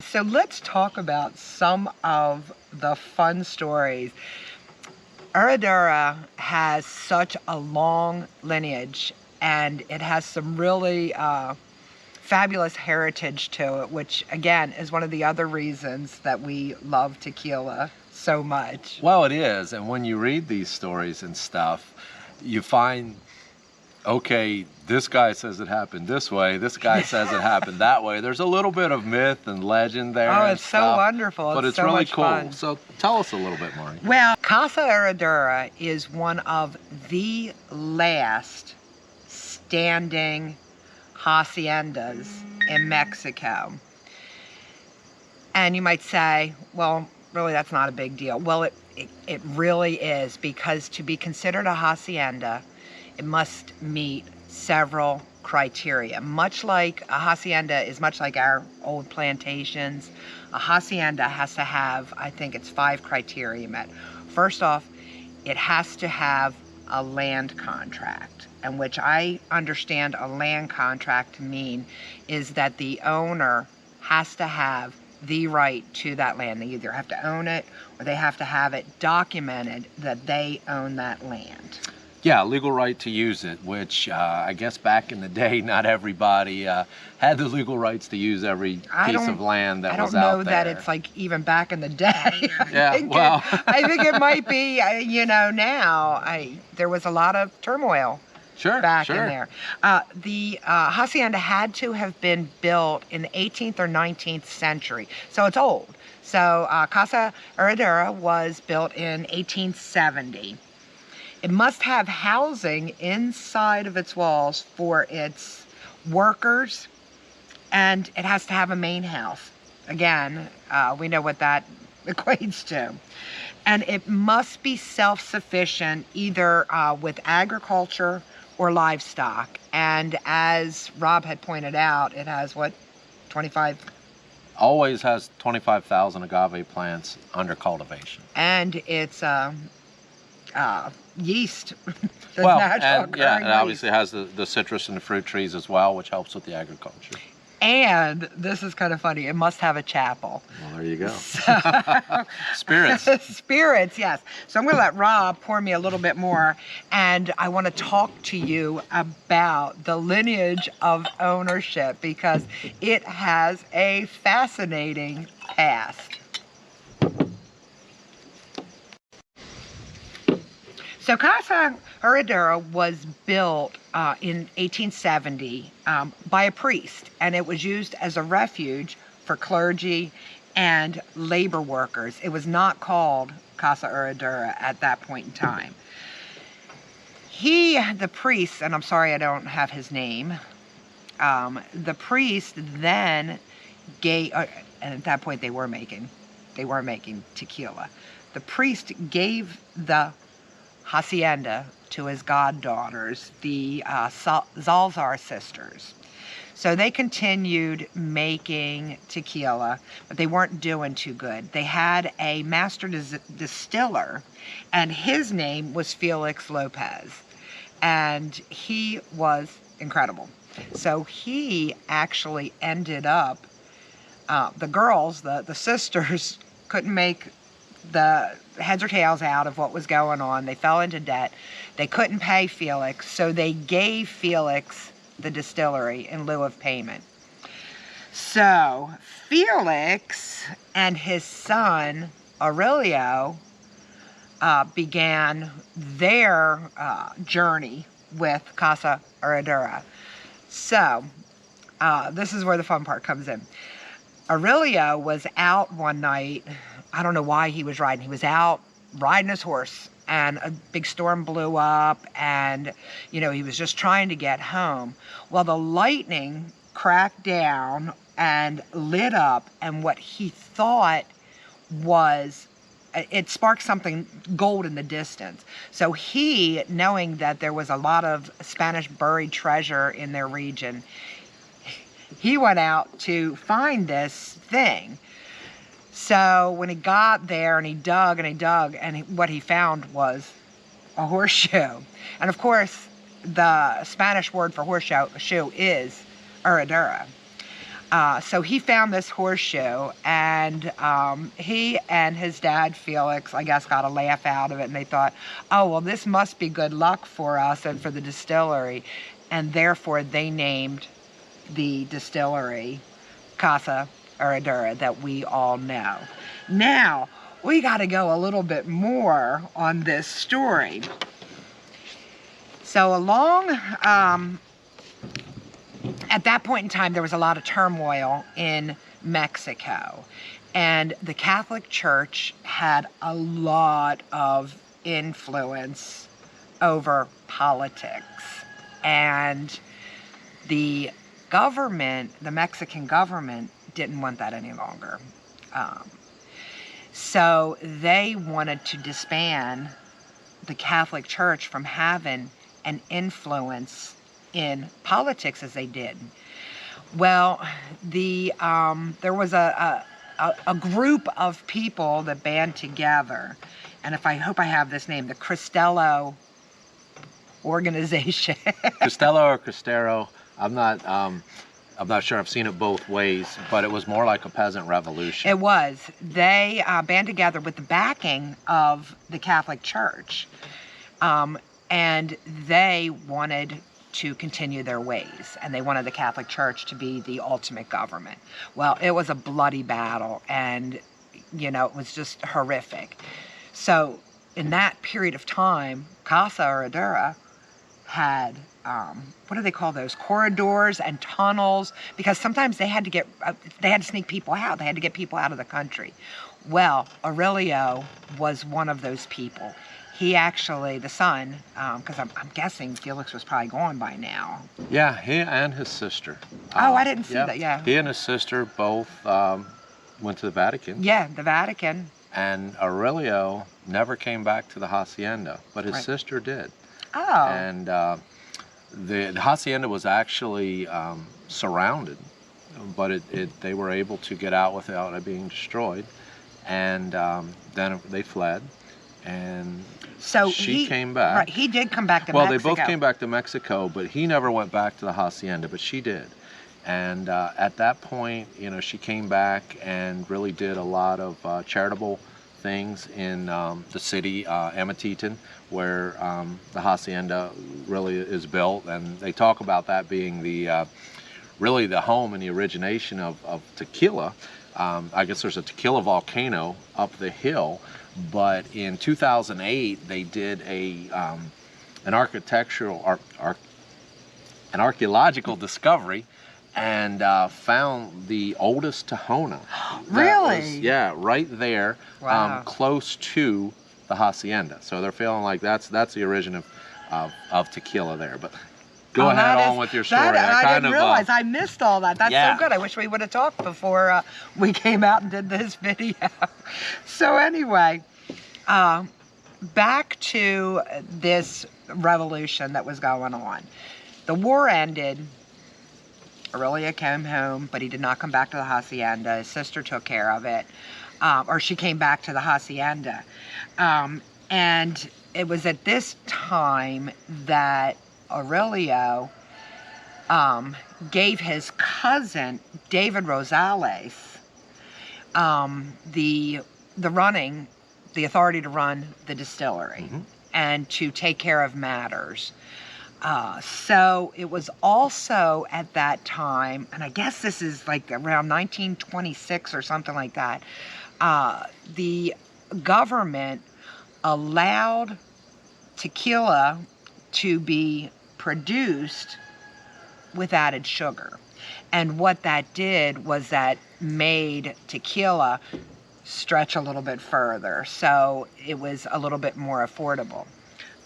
So let's talk about some of the fun stories. Herradura has such a long lineage, and it has some really fabulous heritage to it, which again is one of the other reasons that we love tequila so much. Well, it is, and when you read these stories and stuff, you find, okay, this guy says it happened this way, this guy says it happened that way. There's a little bit of myth and legend there. Oh, and it's so stuff, wonderful. but it's so really much cool. fun. So tell us a little bit, Maureen. Well, Casa Herradura is one of the last standing haciendas in Mexico. And you might say, well, really, that's not a big deal. Well, it really is, because to be considered a hacienda, it must meet several criteria. Much like a hacienda is much like our old plantations, a hacienda has to have, I think it's 5 criteria met. First off, it has to have a land contract, and which I understand a land contract to mean is that the owner has to have the right to that land. They either have to own it or they have to have it documented that they own that land. Yeah, legal right to use it, which I guess back in the day, not everybody had the legal rights to use every piece of land that was out there. I don't know that it's like even back in the day. Yeah, I think it might be, you know, now. There was a lot of turmoil back in there. The hacienda had to have been built in the 18th or 19th century, so it's old. So Casa Herradura was built in 1870. It must have housing inside of its walls for its workers, and it has to have a main house. Again, we know what that equates to. And it must be self-sufficient either with agriculture or livestock. And as Rob had pointed out, it has what, 25? Always has 25,000 agave plants under cultivation. And it's yeast. Well, and yeah, it obviously has the citrus and the fruit trees as well, which helps with the agriculture. And this is kind of funny, it must have a chapel. Well, there you go. Spirits. Spirits, yes. So I'm going to let Rob pour me a little bit more, and I want to talk to you about the lineage of ownership, because it has a fascinating past. So Casa Herradura was built in 1870 by a priest, and it was used as a refuge for clergy and labor workers. It was not called Casa Herradura at that point in time. The priest, and I'm sorry I don't have his name, the priest then gave, and at that point they were making tequila. The priest gave the hacienda to his goddaughters, the Zalzar sisters. So they continued making tequila, but they weren't doing too good. They had a master distiller, and his name was Felix Lopez, and he was incredible. So he actually ended up, the girls, the sisters, couldn't make the heads or tails out of what was going on. They fell into debt. They couldn't pay Felix, so they gave Felix the distillery in lieu of payment. So Felix and his son Aurelio began their journey with Casa Herradura. So this is where the fun part comes in. Aurelio was out one night. I don't know why he was riding. He was out riding his horse, and a big storm blew up, and, you know, he was just trying to get home. Well, the lightning cracked down and lit up, and what he thought was, it sparked something gold in the distance. So he, knowing that there was a lot of Spanish buried treasure in their region, he went out to find this thing. So when he got there and he dug, and what he found was a horseshoe. And of course, the Spanish word for horseshoe is Herradura. So he found this horseshoe, and he and his dad, Felix, I guess, got a laugh out of it, and they thought, oh, well, this must be good luck for us and for the distillery. And therefore, they named the distillery Casa Herradura that we all know. Now, we got to go a little bit more on this story. So at that point in time, there was a lot of turmoil in Mexico, and the Catholic Church had a lot of influence over politics, and the government, the Mexican government, didn't want that any longer. So they wanted to disband the Catholic Church from having an influence in politics as they did. Well, there was a group of people that band together, and I hope I have this name, the Cristello organization. Cristello or Cristero, I'm not sure. I've seen it both ways, but it was more like a peasant revolution. It was. They band together with the backing of the Catholic Church, and they wanted to continue their ways, and they wanted the Catholic Church to be the ultimate government. Well, it was a bloody battle, and it was just horrific. So in that period of time, Casa Herradura had what do they call those, corridors and tunnels, because sometimes they had to sneak people out. They had to get people out of the country. Well, Aurelio was one of those people. He actually, the son, because I'm guessing Felix was probably gone by now. Yeah, he and his sister. Oh, I didn't see that, yeah. He and his sister both went to the Vatican. Yeah, the Vatican. And Aurelio never came back to the hacienda, but his sister did. Oh. And the hacienda was actually surrounded, but they were able to get out without it being destroyed. And then they fled. And so she came back. Right, he did come back to Mexico. Well, Mexico. they both came back to Mexico, but he never went back to the hacienda, but she did. And at that point, she came back and really did a lot of charitable things in the city, Amatitan, where the hacienda really is built. And they talk about that being really the home and the origination of tequila. I guess there's a tequila volcano up the hill. But in 2008, they did an archaeological discovery and found the oldest Tahona. Really? Right there, wow. Close to the hacienda. So they're feeling like that's the origin of tequila there. But go ahead on with your story. I didn't realize I missed all that. That's yeah. so good. I wish we would have talked before we came out and did this video. So anyway, back to this revolution that was going on. The war ended. Aurelio came home, but he did not come back to the hacienda. His sister took care of it, or she came back to the hacienda. And it was at this time that Aurelio gave his cousin, David Rosales, the authority to run the distillery and to take care of matters. So it was also at that time, and I guess this is like around 1926 or something like that, the government allowed tequila to be produced with added sugar. And what that did was that made tequila stretch a little bit further. So it was a little bit more affordable.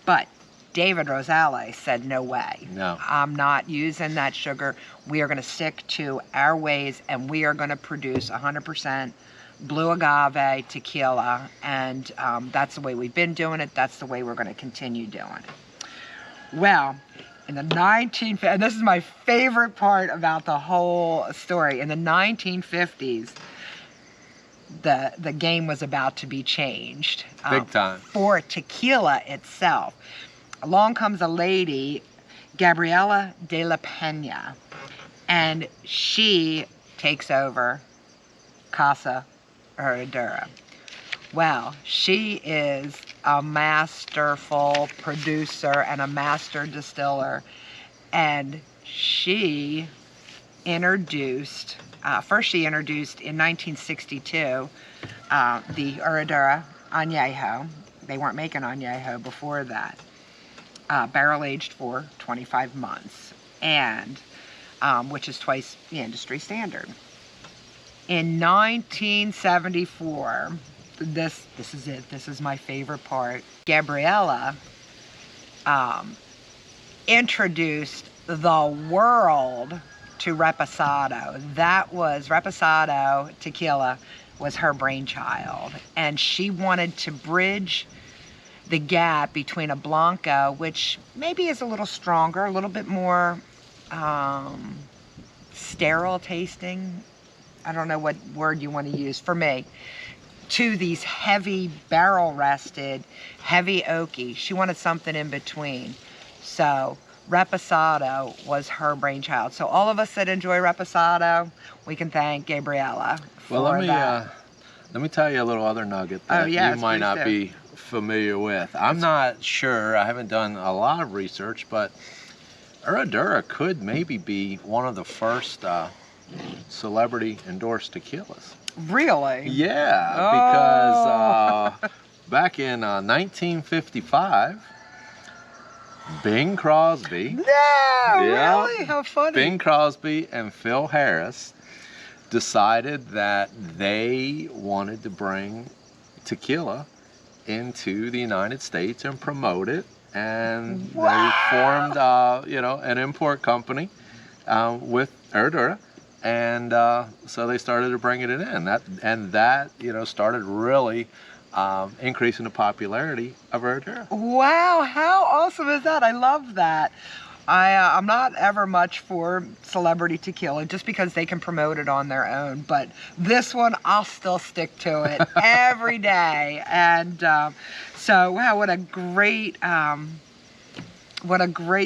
But David Rosales said, no way. No. I'm not using that sugar. We are going to stick to our ways, and we are going to produce 100% blue agave tequila. And that's the way we've been doing it. That's the way we're going to continue doing it. Well, in the and this is my favorite part about the whole story. In the 1950s, the game was about to be changed. Big time. For tequila itself. Along comes a lady, Gabriela de la Pena, and she takes over Casa Herradura. Well, she is a masterful producer and a master distiller, and she introduced, first she introduced in 1962 the Herradura Anejo. They weren't making Anejo before that. Barrel aged for 25 months, and which is twice the industry standard. In 1974, this is it. This is my favorite part. Gabriella introduced the world to Reposado. That was Reposado Tequila was her brainchild, and she wanted to bridge the gap between a Blanco, which maybe is a little stronger, a little bit more sterile tasting. I don't know what word you want to use for me. To these heavy barrel rested, heavy oaky. She wanted something in between. So Reposado was her brainchild. So all of us that enjoy Reposado, we can thank Gabriella for that. Let me tell you a little other nugget that you might not be familiar with. I'm not sure. I haven't done a lot of research, but Herradura could maybe be one of the first celebrity endorsed tequilas. Really? Yeah, because back in 1955, Bing Crosby. No, really? How funny. Bing Crosby and Phil Harris decided that they wanted to bring tequila into the United States and promote it, and they formed an import company with Herradura, and so they started to bring it in. That started really increasing the popularity of Herradura. Wow, how awesome is that? I love that. I'm not ever much for celebrity tequila just because they can promote it on their own, but this one I'll still stick to it every day. And so wow, what a great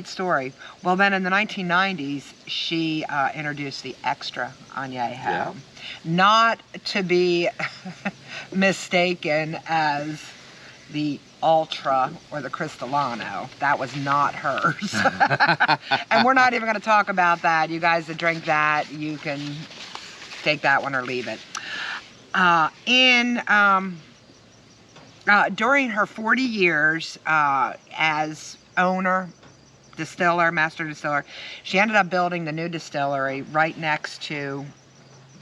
story. Well, then in the 1990s, she introduced the Extra Anejo. Yeah. Not to be mistaken as the Ultra or the Cristalano. That was not hers. And we're not even going to talk about that. You guys that drink that, you can take that one or leave it. During her 40 years as owner, distiller, master distiller, she ended up building the new distillery right next to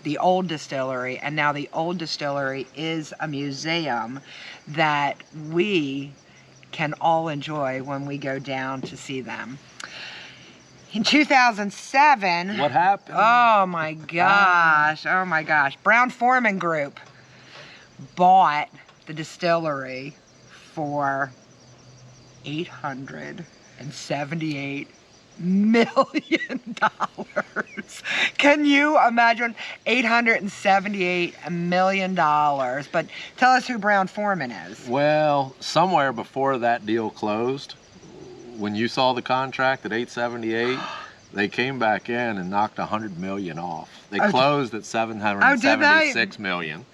the old distillery, and now the old distillery is a museum that we can all enjoy when we go down to see them. In 2007... What happened? Oh my gosh, oh my gosh. Brown-Forman Group bought the distillery for $878 million. Can you imagine? $878 million. But tell us who Brown-Forman is. Well, somewhere before that deal closed, when you saw the contract at 878, they came back in and knocked 100 million off. They closed at 776 million.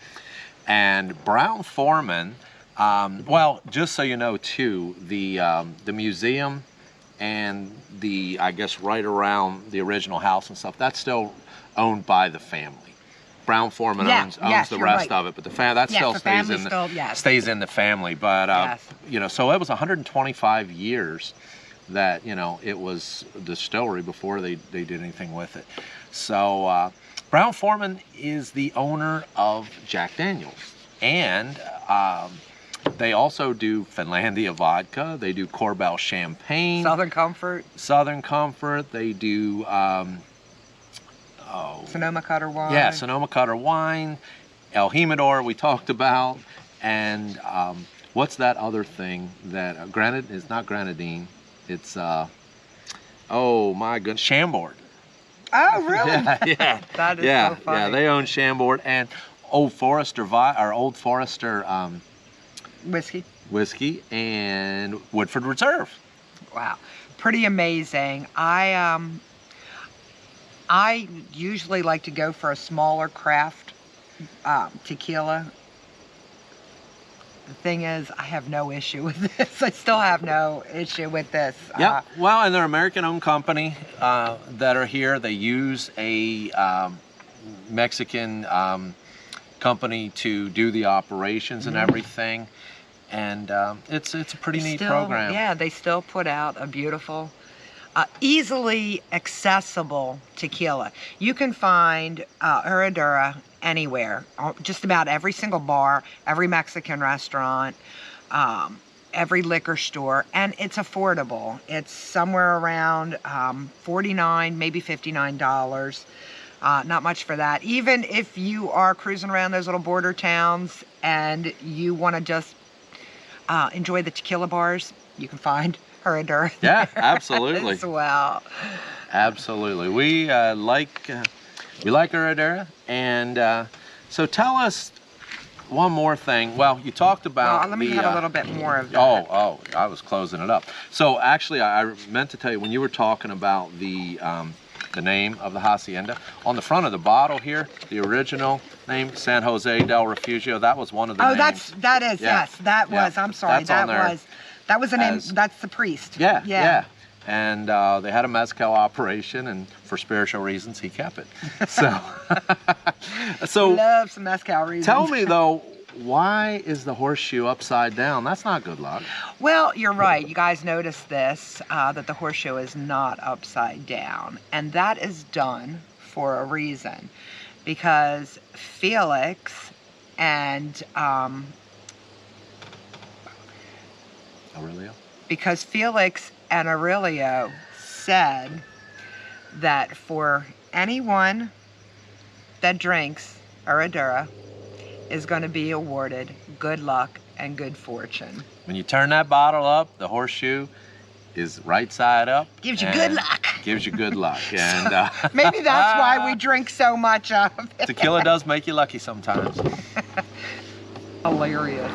And Brown-Forman, well, just so you know too, the museum and I guess right around the original house and stuff, that's still owned by the family. Brown-Forman owns the rest of it, but that still stays in the family. But so it was 125 years that it was a distillery before they did anything with it. So Brown-Forman is the owner of Jack Daniel's, and they also do Finlandia vodka. They do Korbel champagne. Southern Comfort. They do Sonoma Cutter wine. Yeah, Sonoma Cutter wine. El Jimador we talked about. And what's that other thing that it's not grenadine. It's oh my goodness, Chambord. Oh really? Yeah. That is so funny. Yeah, they own Chambord and Old Forester whiskey and Woodford Reserve. Wow, pretty amazing. I usually like to go for a smaller craft tequila. The thing is, I have no issue with this. I still have no issue with this. Yeah, well, and they're American-owned company that are here. They use a Mexican company to do the operations and everything, and it's a pretty neat program. Yeah, they still put out a beautiful, easily accessible tequila. You can find Herradura anywhere, just about every single bar, every Mexican restaurant, every liquor store, and it's affordable. It's somewhere around $49, maybe $59. Not much for that. Even if you are cruising around those little border towns and you want to just enjoy the tequila bars, you can find Herradura. Yeah, absolutely. As well. Absolutely. We like Herradura, and so tell us one more thing. Well, you talked about let me have a little bit more of that. Oh, I was closing it up. So actually, I meant to tell you, when you were talking about the name of the hacienda, on the front of the bottle here, the original name, San Jose del Refugio, that was one of the names. That is, Yeah. yes, that was, I'm sorry, That's on there that was the name, that's the priest. Yeah. And they had a mezcal operation, and for spiritual reasons, he kept it. So, Love some mezcal reasons. tell me though, why is the horseshoe upside down? That's not good luck. Well, you're right. You guys noticed this, that the horseshoe is not upside down. And that is done for a reason. Because Felix and Aurelio? Because Felix and Aurelio said that for anyone that drinks Herradura is going to be awarded good luck and good fortune. When you turn that bottle up, the horseshoe is right side up. Gives you good luck. Gives you good luck. And maybe that's why we drink so much of it. Tequila does make you lucky sometimes. Hilarious.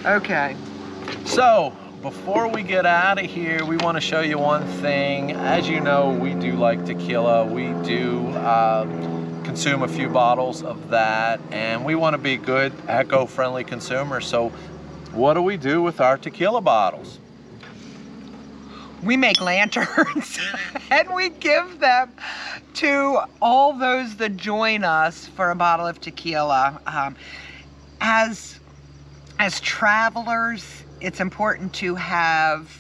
Okay. So, before we get out of here, we want to show you one thing. As you know, we do like tequila. We do consume a few bottles of that, and we want to be good, eco-friendly consumers. So, what do we do with our tequila bottles? We make lanterns and we give them to all those that join us for a bottle of tequila. As travelers, it's important to have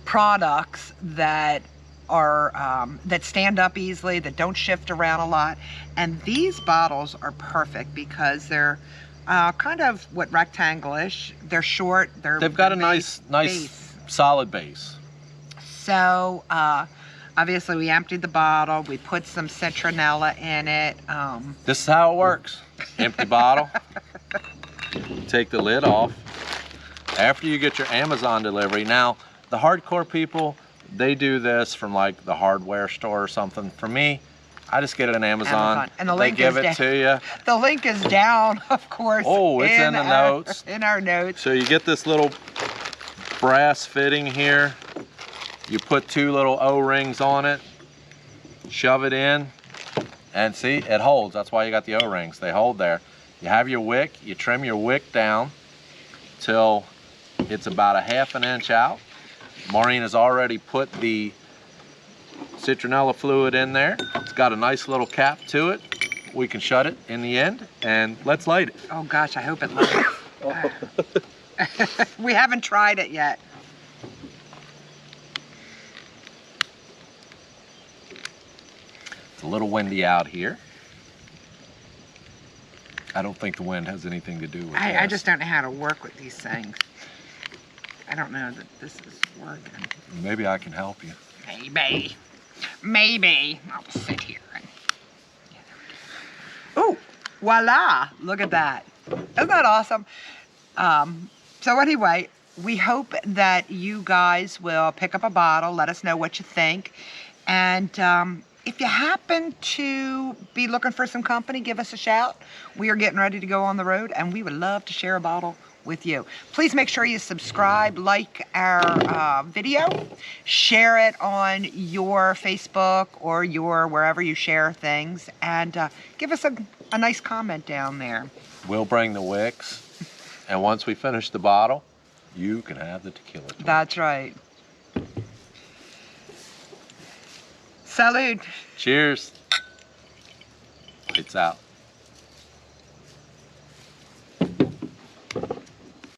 products that are that stand up easily, that don't shift around a lot. And these bottles are perfect because they're kind of rectangle-ish. They're short. They've got a nice base. Solid base. So obviously we emptied the bottle. We put some citronella in it. This is how it works. Empty bottle. Take the lid off. After you get your Amazon delivery. Now, the hardcore people, they do this from like the hardware store or something. For me, I just get it on Amazon. And the link they give is it to you. The link is down, of course. Oh, it's in the notes. In our notes. So you get this little brass fitting here. You put two little O-rings on it. Shove it in. And see, it holds. That's why you got the O-rings. They hold there. You have your wick. You trim your wick down till it's about a ½ an inch out. Maureen has already put the citronella fluid in there. It's got a nice little cap to it. We can shut it in the end, and let's light it. Oh gosh, I hope it lights. We haven't tried it yet. It's a little windy out here. I don't think the wind has anything to do with it. I just don't know how to work with these things. I don't know that this is working. Maybe I can help you. Maybe. I'll sit here. Oh, voila. Look at that. Isn't that awesome? So anyway, we hope that you guys will pick up a bottle. Let us know what you think. And if you happen to be looking for some company, give us a shout. We are getting ready to go on the road, and we would love to share a bottle with you. Please make sure you subscribe, like our video, share it on your Facebook or your wherever you share things, and give us a nice comment down there. We'll bring the wicks, and once we finish the bottle, you can have the tequila. That's right. Salud. Cheers. It's out.